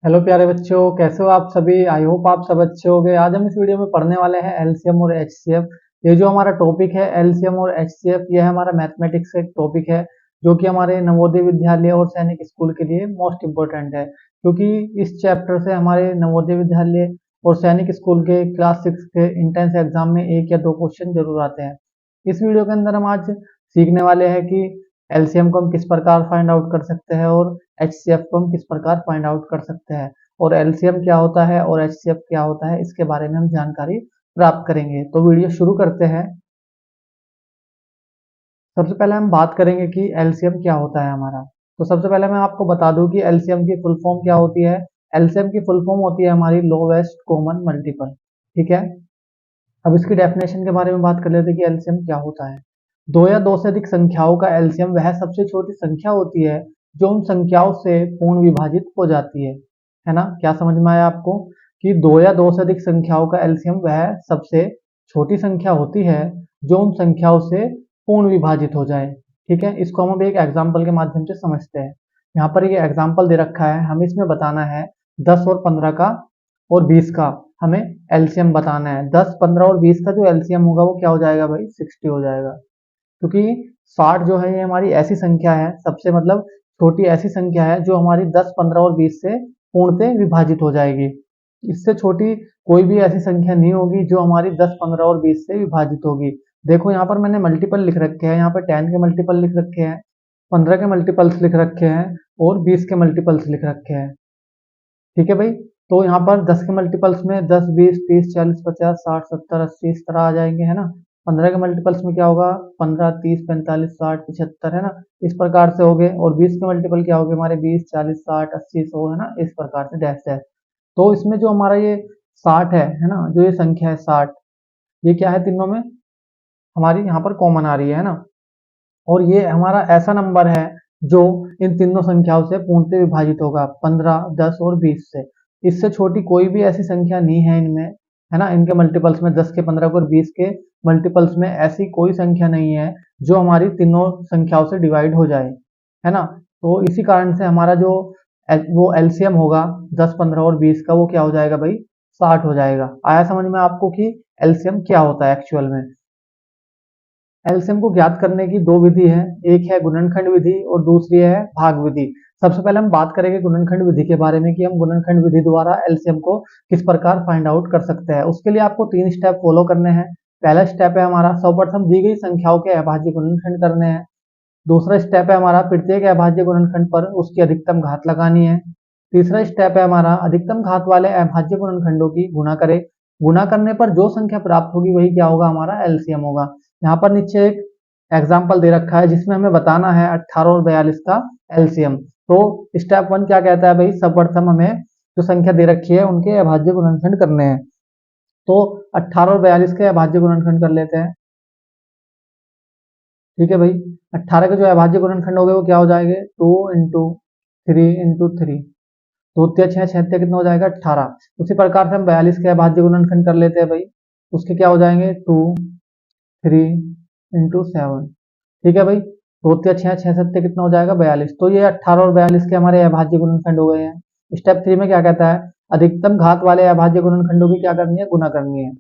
Hello प्यारे बच्चों, कैसे हो आप सभी। आई होप आप सब अच्छे होंगे। आज हम इस वीडियो में पढ़ने वाले हैं एलसीएम और एचसीएफ। ये जो हमारा टॉपिक है एलसीएम और एचसीएफ, ये हमारा मैथमेटिक्स का एक टॉपिक है जो कि हमारे नवोदय विद्यालय और सैनिक स्कूल के लिए मोस्ट इम्पोर्टेंट है, क्योंकि इस चैप्टर से हमारे नवोदय विद्यालय और सैनिक स्कूल के क्लास 6 के इंट्रेंस एग्जाम में एक या दो क्वेश्चन जरूर आते हैं। इस वीडियो के अंदर हम आज सीखने वाले हैं कि एलसीएम को हम किस प्रकार फाइंड आउट कर सकते हैं और एचसीएफ को हम किस प्रकार फाइंड आउट कर सकते हैं, और एलसीएम क्या होता है और एचसीएफ क्या होता है, इसके बारे में हम जानकारी प्राप्त करेंगे। तो वीडियो शुरू करते हैं। सबसे पहले हम बात करेंगे कि एलसीएम क्या होता है हमारा। तो सबसे पहले मैं आपको बता दूं कि एलसीएम की फुल फॉर्म क्या होती है। एलसीएम की फुल फॉर्म होती है हमारी लोवेस्ट कॉमन मल्टीपल। ठीक है, अब इसकी डेफिनेशन के बारे में बात कर लेते हैं कि एलसीएम क्या होता है। दो या दो से अधिक संख्याओं का एलसीएम वह सबसे छोटी संख्या होती है जो उन संख्याओं से पूर्ण विभाजित हो जाती है ना। क्या समझ में आया आपको कि दो या दो से अधिक संख्याओं का एलसीएम वह सबसे छोटी संख्या होती है जो उन संख्याओं से पूर्ण विभाजित हो जाए। ठीक है, इसको हम अब एक एग्जाम्पल के माध्यम से समझते हैं। यहाँ पर ये एग्जाम्पल दे रखा है, हमें इसमें बताना है 10 और 15 का और 20 का हमें एलसीएम बताना है। 10, 15 और 20 का जो एलसीएम होगा वो क्या हो जाएगा भाई, 60 हो जाएगा। क्योंकि 60 जो है ये हमारी ऐसी संख्या है, सबसे मतलब छोटी ऐसी संख्या है जो हमारी 10, 15 और 20 से पूर्णतः विभाजित हो जाएगी। इससे छोटी कोई भी ऐसी संख्या नहीं होगी जो हमारी 10, 15 और 20 से विभाजित होगी। देखो यहाँ पर मैंने मल्टीपल लिख रखे हैं, यहाँ पर 10 के मल्टीपल लिख रखे हैं, 15 के मल्टीपल्स लिख रखे हैं और 20 के मल्टीपल्स लिख रखे हैं। ठीक है भाई, तो यहाँ पर 10 के मल्टीपल्स में 10, 20, 30, 40, 50, 60, 70, 80 इस तरह आ जाएंगे, है ना। 15 के मल्टीपल्स में क्या होगा, 15, 30, 45, 60, 75, है ना। इस प्रकार से हो गए। और 20 के मल्टीपल क्या हो गए हमारे, 20, 40, 60, 80, 100, है ना। इस प्रकार से डैश डैश। तो इसमें जो हमारा ये 60 है ना, जो ये संख्या है 60, ये क्या है, तीनों में हमारी यहाँ पर कॉमन आ रही है ना। और ये हमारा ऐसा नंबर है जो इन तीनों संख्याओं से पूर्णतः विभाजित होगा, 15, 10 और 20 से। इससे छोटी कोई भी ऐसी संख्या नहीं है इनमें, है ना। इनके मल्टीपल्स में 10 के, 15 के और 20 के मल्टीपल्स में ऐसी कोई संख्या नहीं है जो हमारी तीनों संख्याओं से डिवाइड हो जाए, है ना। तो इसी कारण से हमारा जो वो एलसीएम होगा 10, 15 और 20 का, वो क्या हो जाएगा भाई, 60 हो जाएगा। आया समझ में आपको कि एलसीएम क्या होता है एक्चुअल में। एलसीएम को ज्ञात करने की दो विधि है, एक है गुणनखंड विधि और दूसरी है भाग विधि। सबसे पहले हम बात करेंगे गुणनखंड विधि के बारे में कि हम गुणनखंड विधि द्वारा एलसीएम को किस प्रकार फाइंड आउट कर सकते हैं। उसके लिए आपको तीन स्टेप फॉलो करने हैं। पहला स्टेप है हमारा, सर्वप्रथम दी गई संख्याओं के अभाज्य गुणनखंड करने हैं। दूसरा स्टेप है हमारा, प्रत्येक अभाज्य गुणनखंड पर उसकी अधिकतम घात लगानी है। तीसरा स्टेप है हमारा, अधिकतम घात वाले अभाज्य गुणनखंडों की गुणा करें। गुणा करने पर जो संख्या प्राप्त होगी वही क्या होगा, हमारा एलसीएम होगा। यहाँ पर नीचे एक एग्जाम्पल दे रखा है जिसमें हमें बताना है 18 और 42 का एलसीएम। तो स्टेप 1 क्या कहता है भाई, सर्वप्रथम हमें जो संख्या दे रखी है उनके अभाज्य गुणनखंड करने हैं। तो 18 और 42 के अभाज्य गुणनखंड कर लेते हैं। ठीक है भाई, 18 के जो अभाज्य गुणनखंड हो गए वो क्या हो जाएंगे, 2 × 3 × 3। दो तिया छह, छह तिया कितना हो जाएगा, 18। उसी प्रकार से हम 42 के अभाज्य गुणनखंड कर लेते हैं भाई। उसके क्या हो जाएंगे, 2, 3 × 7। ठीक है भाई, दो तिया छह, छह सत्ते कितना हो जाएगा, 42। तो ये 18 और 42 के हमारे अभाज्य गुणनखंड हो गए हैं। स्टेप 3 में क्या कहता है, अधिकतम घात वाले अभाज्य गुणनखंडों की क्या करनी है, गुना करनी है।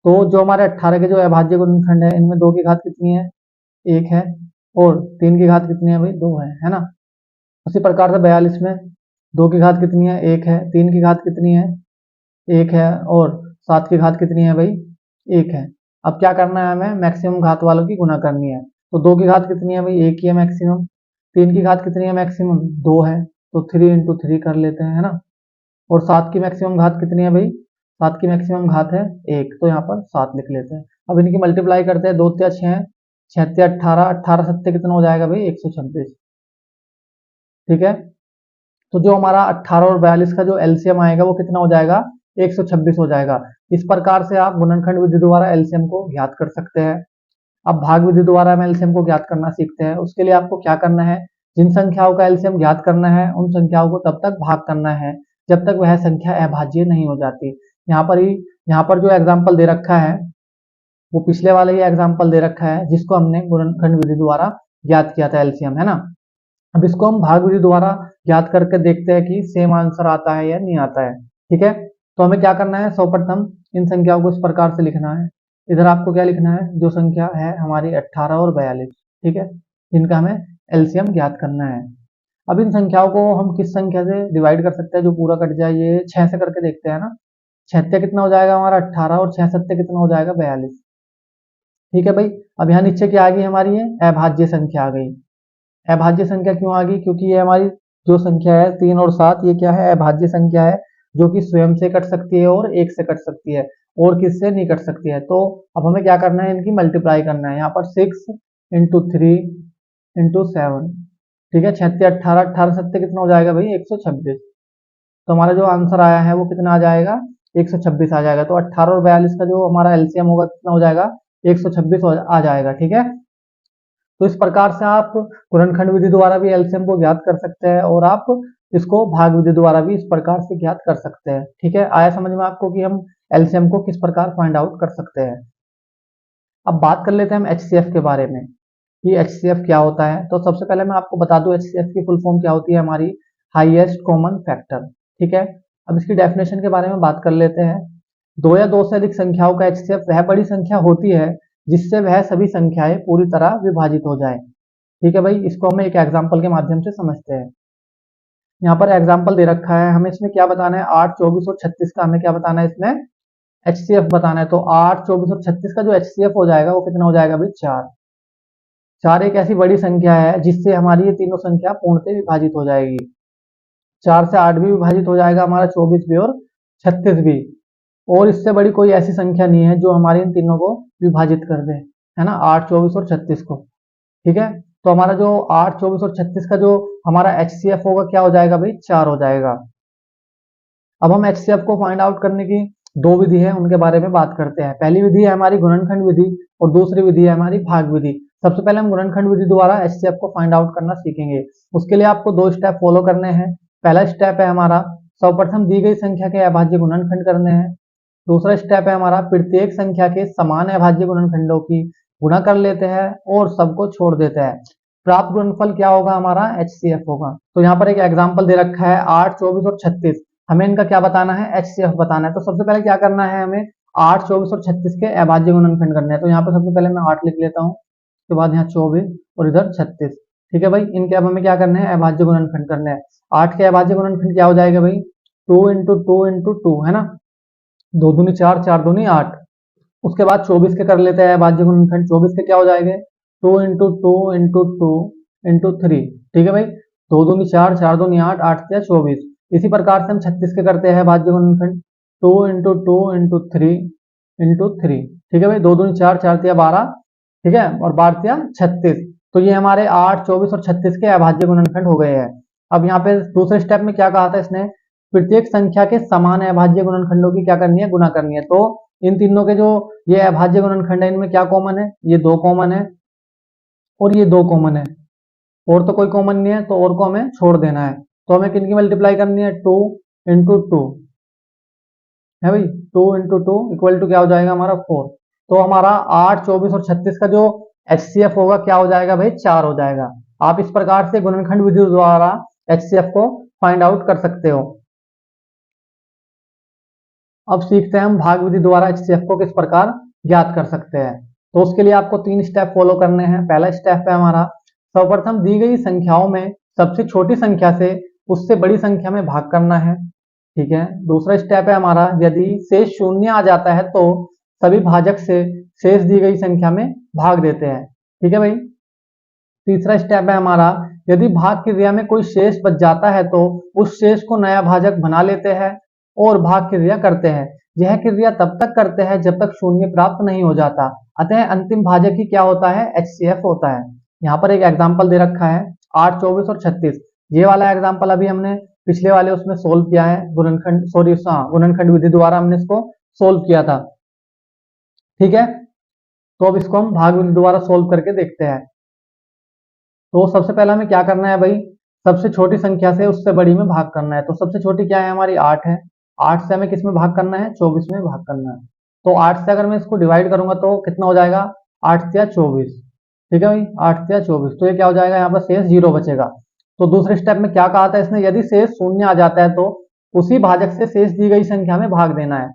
तो जो हमारे 18 के जो अभाज्य गुणनखंड है इनमें दो की घात कितनी है, एक है। और तीन की घात कितनी है भाई, दो है ना। उसी प्रकार से 42 में दो की घात कितनी है, एक है। तीन की घात कितनी है, एक है। और सात की घात कितनी है भाई, एक है। अब क्या करना है, हमें मैक्सिमम घात वालों की गुना करनी है। तो दो की घात कितनी है भाई, एक ही है मैक्सिमम। तीन की घात कितनी है मैक्सिमम, दो है। तो 3 × 3 कर लेते हैं, है ना। और सात की मैक्सिमम घात कितनी है भाई, सात की मैक्सिमम घात है एक, तो यहाँ पर सात लिख लेते हैं। अब इनकी मल्टीप्लाई करते हैं, दो त्या छह, छह त्या 18, 18 सत्ते कितना हो जाएगा भाई, 126। ठीक है, तो जो हमारा 18 और 42 का जो एलसीएम आएगा वो कितना हो जाएगा, 126 हो जाएगा। इस प्रकार से आप गुणनखंड विधि द्वारा एलसीएम को ज्ञात कर सकते हैं। अब भाग विधि द्वारा हम एलसीएम को ज्ञात करना सीखते हैं। उसके लिए आपको क्या करना है, जिन संख्याओं का एलसीएम ज्ञात करना है उन संख्याओं को तब तक भाग करना है जब तक वह संख्या अभाज्य नहीं हो जाती। यहाँ पर ही, यहाँ पर जो एग्जाम्पल दे रखा है वो पिछले वाला ही एग्जाम्पल दे रखा है जिसको हमने गुणनखंड विधि द्वारा ज्ञात किया था एलसीएम, है ना। अब इसको हम भाग विधि द्वारा ज्ञात करके देखते हैं कि सेम आंसर आता है या नहीं आता है। ठीक है, तो हमें क्या करना है, सर्वप्रथम इन संख्याओं को इस प्रकार से लिखना है। इधर आपको क्या लिखना है, जो संख्या है हमारी 18 और 42, ठीक है, जिनका हमें एलसीएम ज्ञात करना है। अब इन संख्याओं को हम किस संख्या से डिवाइड कर सकते हैं जो पूरा कट जाए, ये 6 से करके देखते हैं ना। 6 कितना हो जाएगा हमारा 18 और 6 कितना हो जाएगा 42। ठीक है भाई, अब यहाँ नीचे क्या आ गई हमारी, ये अभाज्य संख्या आ गई। अभाज्य संख्या क्यों आ गई, क्योंकि ये हमारी जो संख्या है 3 और 7, ये क्या है, अभाज्य संख्या है, जो कि स्वयं से कट सकती है और 1 से कट सकती है, और किससे नहीं कट सकती है। तो अब हमें क्या करना है, इनकी मल्टीप्लाई करना है। यहाँ पर 6 इंटू 3 इंटू 7, ठीक है, 6 18, 18 7 कितना हो जाएगा भाई 126। तो हमारा जो आंसर आया है वो कितना आ जाएगा, 126 आ जाएगा। तो 18 और 42 का जो हमारा एलसीएम होगा कितना हो जाएगा, 126 आ जाएगा। ठीक है, तो इस प्रकार से आप गुणनखंड विधि द्वारा भी एलसीएम को ज्ञात कर सकते हैं, और आप इसको भाग विधि द्वारा भी इस प्रकार से ज्ञात कर सकते हैं। ठीक है, आया समझ में आपको कि हम एलसीएम को किस प्रकार फाइंड आउट कर सकते हैं। अब बात कर लेते हैं हम एचसीएफ के बारे में, कि एचसीएफ क्या होता है। तो सबसे पहले मैं आपको बता दूं एचसीएफ की फुल फॉर्म क्या होती है हमारी, हाईएस्ट कॉमन फैक्टर। ठीक है, अब इसकी डेफिनेशन के बारे में बात कर लेते हैं। दो या दो से अधिक संख्याओं का एचसीएफ वह बड़ी संख्या होती है जिससे वह सभी संख्याएं पूरी तरह विभाजित हो जाए। ठीक है भाई, इसको हम एक एग्जाम्पल के माध्यम से समझते हैं। यहाँ पर एग्जाम्पल दे रखा है, हमें इसमें क्या बताना है, 8 24 और 36 का हमें क्या बताना है, इसमें एचसीएफ बताना है। तो 8 24 और 36 का जो एचसीएफ हो जाएगा वो कितना हो जाएगा भाई 4। 4 एक ऐसी बड़ी संख्या है जिससे हमारी ये तीनों संख्या पूर्णतः विभाजित हो जाएगी। 4 से 8 भी विभाजित हो जाएगा हमारा, 24 भी और 36 भी। और इससे बड़ी कोई ऐसी संख्या नहीं है जो हमारी इन तीनों को विभाजित कर दे, है ना, 8 24 और 36 को। ठीक है, तो हमारा जो 8 24 और 36 का जो हमारा एचसीएफ होगा क्या हो जाएगा भाई 4 हो जाएगा। अब हम एचसीएफ को फाइंड आउट करने की दो विधि है, उनके बारे में बात करते हैं। पहली विधि है हमारी गुणनखंड विधि, और दूसरी विधि है हमारी भाग विधि। सबसे पहले हम गुणनखंड विधि द्वारा एचसीएफ को फाइंड आउट करना सीखेंगे। उसके लिए आपको दो स्टेप फॉलो करने हैं। पहला स्टेप है हमारा, सर्वप्रथम दी गई संख्या के अभाज्य गुणनखंड करने हैं। दूसरा स्टेप है हमारा, प्रत्येक संख्या के समान अभाज्य गुणनखंडों की गुणा कर लेते हैं और सबको छोड़ देते हैं। प्राप्त गुणनफल क्या होगा हमारा, एचसीएफ होगा। तो यहाँ पर एक एग्जाम्पल दे रखा है 8 24 और 36, हमें इनका क्या बताना है, एचसीएफ बताना है। तो सबसे पहले क्या करना है, हमें 8 24 और 36 के अभाज्य गुणनखंड करने हैं। तो यहाँ पर सबसे पहले मैं 8 लिख लेता हूँ, उसके बाद यहाँ 24 और इधर 36। ठीक है भाई, इनके अब हमें क्या करने हैं, अभाज्य गुणनखंड करने हैं। 8 के अभाज्य गुणनखंड क्या हो जाएगा भाई, 2 इंटू 2 इंटू 2, है ना, 2 दूनी 4, 4 दूनी 8। उसके बाद 24 के कर लेते हैं अभाज्य गुणनखंड। 24 के क्या हो जाएंगे, 2 इंटू 2 इंटू 2 इंटू 3। ठीक है भाई, 2 दूनी 4, 4 दूनी 8, 8 से 24। इसी प्रकार से हम 36 के करते हैं अभाज्य गुणनखंड, 2 इंटू 2 इंटू 3 इंटू 3। ठीक है भाई, 2 दूनी 4, 4 तिया 12, ठीक है, और 12 तिया 36। तो ये हमारे 8 24 और 36 के अभाज्य गुणनखंड हो गए हैं। अब यहाँ पे दूसरे स्टेप में क्या कहा था इसने, प्रत्येक संख्या के समान अभाज्य गुणनखंडों की क्या करनी है, गुणा करनी है। तो इन तीनों के जो ये अभाज्य गुणनखंड है, इनमें क्या कॉमन है, ये 2 कॉमन है और ये 2 कॉमन है, और तो कोई कॉमन नहीं है, तो और को हमें छोड़ देना है। तो हमें किनकी मल्टीप्लाई करनी है, 2 इंटू 2 है भाई, 2 इंटू 2 इक्वल टू क्या हो जाएगा हमारा 4। तो हमारा 8 24 और 36 का जो एचसीएफ होगा क्या हो जाएगा भाई 4 हो जाएगा। आप इस प्रकार से गुणनखंड विधि द्वारा एचसीएफ को फाइंड आउट कर सकते हो। अब सीखते हैं हम भाग विधि द्वारा एचसीएफ को किस प्रकार ज्ञात कर सकते हैं। तो उसके लिए आपको 3 स्टेप फॉलो करने हैं। पहला स्टेप है हमारा, सर्वप्रथम दी गई संख्याओं में सबसे छोटी संख्या से उससे बड़ी संख्या में भाग करना है। ठीक है, दूसरा स्टेप है हमारा, यदि शेष शून्य आ जाता है तो सभी भाजक से शेष दी गई संख्या में भाग देते हैं। ठीक है भाई, तीसरा स्टेप है हमारा, यदि भाग क्रिया में कोई शेष बच जाता है तो उस शेष को नया भाजक बना लेते हैं और भाग क्रिया करते हैं। यह क्रिया तब तक करते हैं जब तक शून्य प्राप्त नहीं हो जाता। अतः अंतिम भाजक ही क्या होता है, एचसीएफ होता है। यहाँ पर एक एग्जाम्पल दे रखा है 8 24 और 36। ये वाला एग्जाम्पल अभी हमने पिछले वाले उसमें सोल्व किया है, गुणनखंड सॉरी गुणनखंड विधि द्वारा हमने इसको सोल्व किया था। ठीक है, तो अब इसको हम भाग विधि द्वारा सोल्व करके देखते हैं। तो सबसे पहले हमें क्या करना है भाई, सबसे छोटी संख्या से उससे बड़ी में भाग करना है। तो सबसे छोटी क्या है हमारी 8 है। 8 से हमें किस में भाग करना है, 24 में भाग करना है। तो 8 से अगर मैं इसको डिवाइड करूंगा तो कितना हो जाएगा, 8 से 24। ठीक है भाई, 8 से 24, तो ये क्या हो जाएगा, यहाँ पर शेष 0 बचेगा। तो दूसरे स्टेप में क्या कहा था इसने, यदि शेष शून्य आ जाता है तो उसी भाजक से शेष दी गई संख्या में भाग देना है।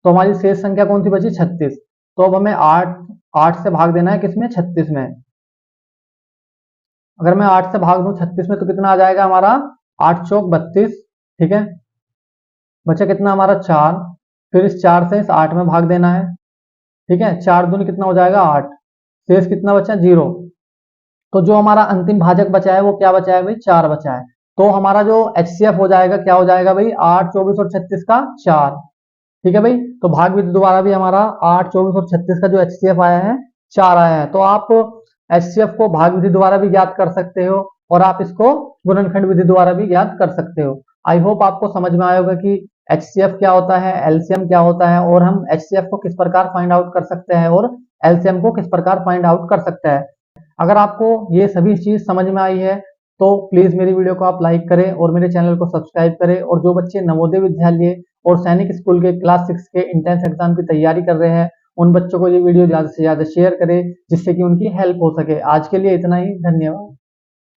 तो हमारी शेष संख्या कौन सी बची, 36। तो अब हमें 8 से भाग देना है किसमें, 36 में। अगर मैं 8 से भाग दूं 36 में तो कितना आ जाएगा हमारा, 8 चौक 32। ठीक है, बचा कितना हमारा 4। फिर इस 4 से इस 8 में भाग देना है। ठीक है, 4 दूनी कितना हो जाएगा 8। शेष कितना बचा, 0। तो जो हमारा अंतिम भाजक बचा है वो क्या बचा है भाई, 4 बचा है। तो हमारा जो एचसीएफ हो जाएगा क्या हो जाएगा भाई, 8, 24 और 36 का 4। ठीक है भाई, तो भाग विधि द्वारा भी हमारा 8, 24 और 36 का जो एचसीएफ आया है 4 आया है। तो आप एचसीएफ को भाग विधि द्वारा भी ज्ञात कर सकते हो और आप इसको गुणनखंड विधि द्वारा भी ज्ञात कर सकते हो। आई होप आपको समझ में आया होगा कि एचसीएफ क्या होता है, एलसीएम क्या होता है, और हम एचसीएफ को किस प्रकार फाइंड आउट कर सकते हैं और एलसीएम को किस प्रकार फाइंड आउट कर सकते हैं। अगर आपको ये सभी चीज समझ में आई है तो प्लीज मेरी वीडियो को आप लाइक करें और मेरे चैनल को सब्सक्राइब करें। और जो बच्चे नवोदय विद्यालय और सैनिक स्कूल के क्लास 6 के इंट्रेंस एग्जाम की तैयारी कर रहे हैं उन बच्चों को ये वीडियो ज्यादा से ज्यादा शेयर करें जिससे कि उनकी हेल्प हो सके। आज के लिए इतना ही, धन्यवाद।